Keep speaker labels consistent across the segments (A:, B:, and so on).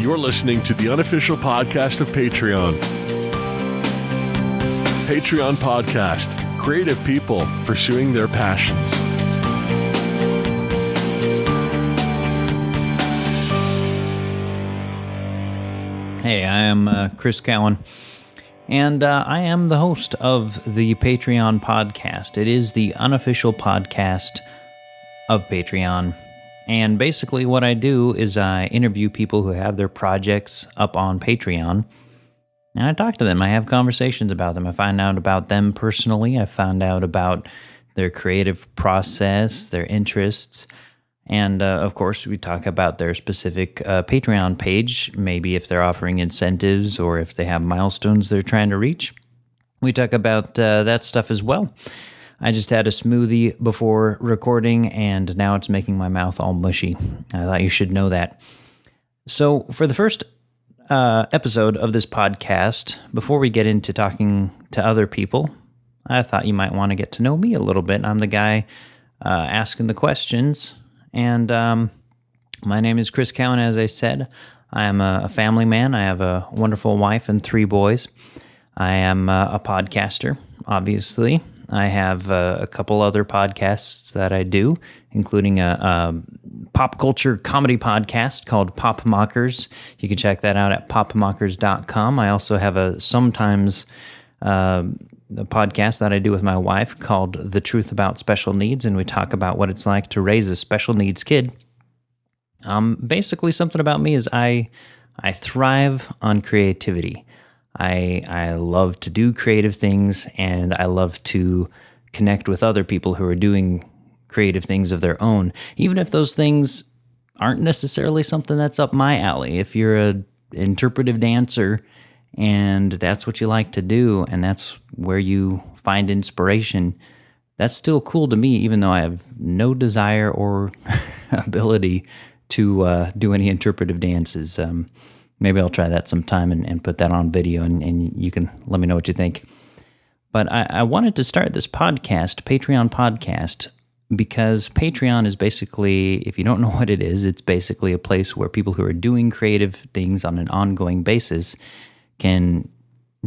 A: You're listening to the unofficial podcast of Patreon. Patreon Podcast, creative people pursuing their passions.
B: Hey, I am Chris Cowan, and I am the host of the Patreon Podcast. It is the unofficial podcast of Patreon. And basically what I do is I interview people who have their projects up on Patreon, and I talk to them. I have conversations about them. I find out about them personally. I find out about their creative process, their interests, and of course we talk about their specific Patreon page, maybe if they're offering incentives or if they have milestones they're trying to reach. We talk about that stuff as well. I just had a smoothie before recording, and now it's making my mouth all mushy. I thought you should know that. So for the first episode of this podcast, before we get into talking to other people, I thought you might want to get to know me a little bit. I'm the guy asking the questions, and my name is Chris Cowan, as I said. I am a family man. I have a wonderful wife and 3 boys. I am a podcaster, obviously. I have a couple other podcasts that I do, including a pop culture comedy podcast called Pop Mockers. You can check that out at popmockers.com. I also have a podcast that I do with my wife called The Truth About Special Needs, and we talk about what it's like to raise a special needs kid. Basically, something about me is I thrive on creativity. I love to do creative things, and I love to connect with other people who are doing creative things of their own, even if those things aren't necessarily something that's up my alley. If you're an interpretive dancer and that's what you like to do, and that's where you find inspiration, that's still cool to me, even though I have no desire or ability to do any interpretive dances. Maybe I'll try that sometime and put that on video, and you can let me know what you think. But I wanted to start this podcast, Patreon Podcast, because Patreon is basically, if you don't know what it is, it's basically a place where people who are doing creative things on an ongoing basis can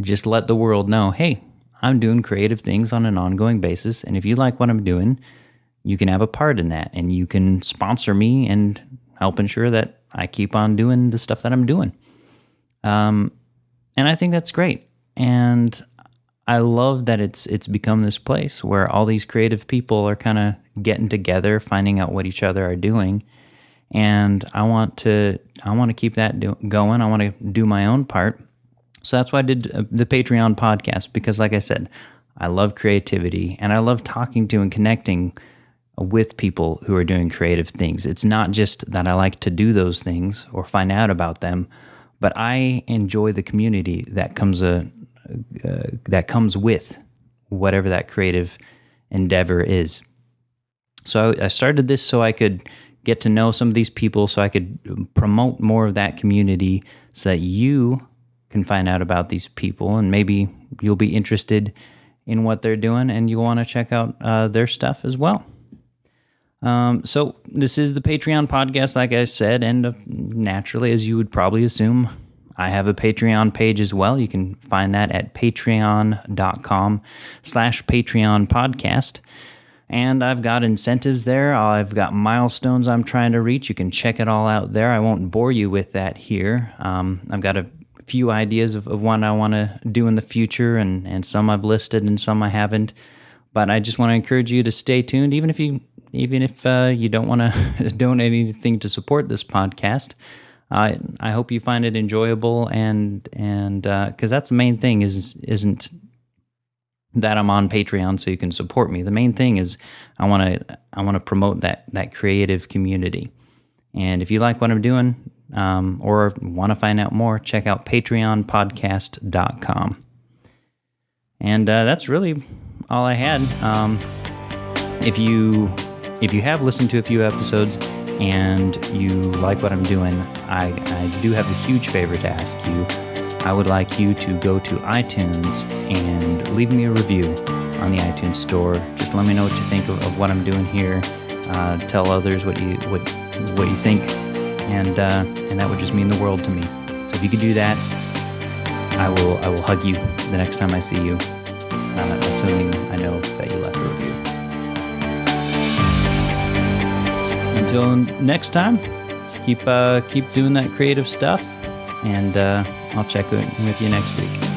B: just let the world know, hey, I'm doing creative things on an ongoing basis, and if you like what I'm doing, you can have a part in that, and you can sponsor me and help ensure that I keep on doing the stuff that I'm doing. And I think that's great. And I love that it's become this place where all these creative people are kind of getting together, finding out what each other are doing. And I want to keep that going. I want to do my own part. So that's why I did the Patreon podcast, because like I said, I love creativity, and I love talking to and connecting with people who are doing creative things. It's not just that I like to do those things or find out about them, but I enjoy the community that comes with whatever that creative endeavor is. So I started this so I could get to know some of these people, so I could promote more of that community, so that you can find out about these people, and maybe you'll be interested in what they're doing, and you'll want to check out their stuff as well. So this is the Patreon podcast, like I said, and naturally, as you would probably assume, I have a Patreon page as well. You can find that at patreon.com/Patreon podcast. And I've got incentives there. I've got milestones I'm trying to reach. You can check it all out there. I won't bore you with that here. I've got a few ideas of what I want to do in the future, and some I've listed and some I haven't. But I just want to encourage you to stay tuned, even if you don't want to donate anything to support this podcast. I hope you find it enjoyable, and because that's the main thing, isn't that I'm on Patreon so you can support me. The main thing is I want to promote that creative community. And if you like what I'm doing, or want to find out more, check out patreonpodcast.com. And that's really all I had. If you have listened to a few episodes and you like what I'm doing, I do have a huge favor to ask you. I would like you to go to iTunes and leave me a review on the iTunes store. Just let me know what you think of what I'm doing here. Tell others what you think and that would just mean the world to me. So if you could do that, I will hug you the next time I see you, assuming I know that you left a review. Until next time, keep doing that creative stuff, and I'll check in with you next week.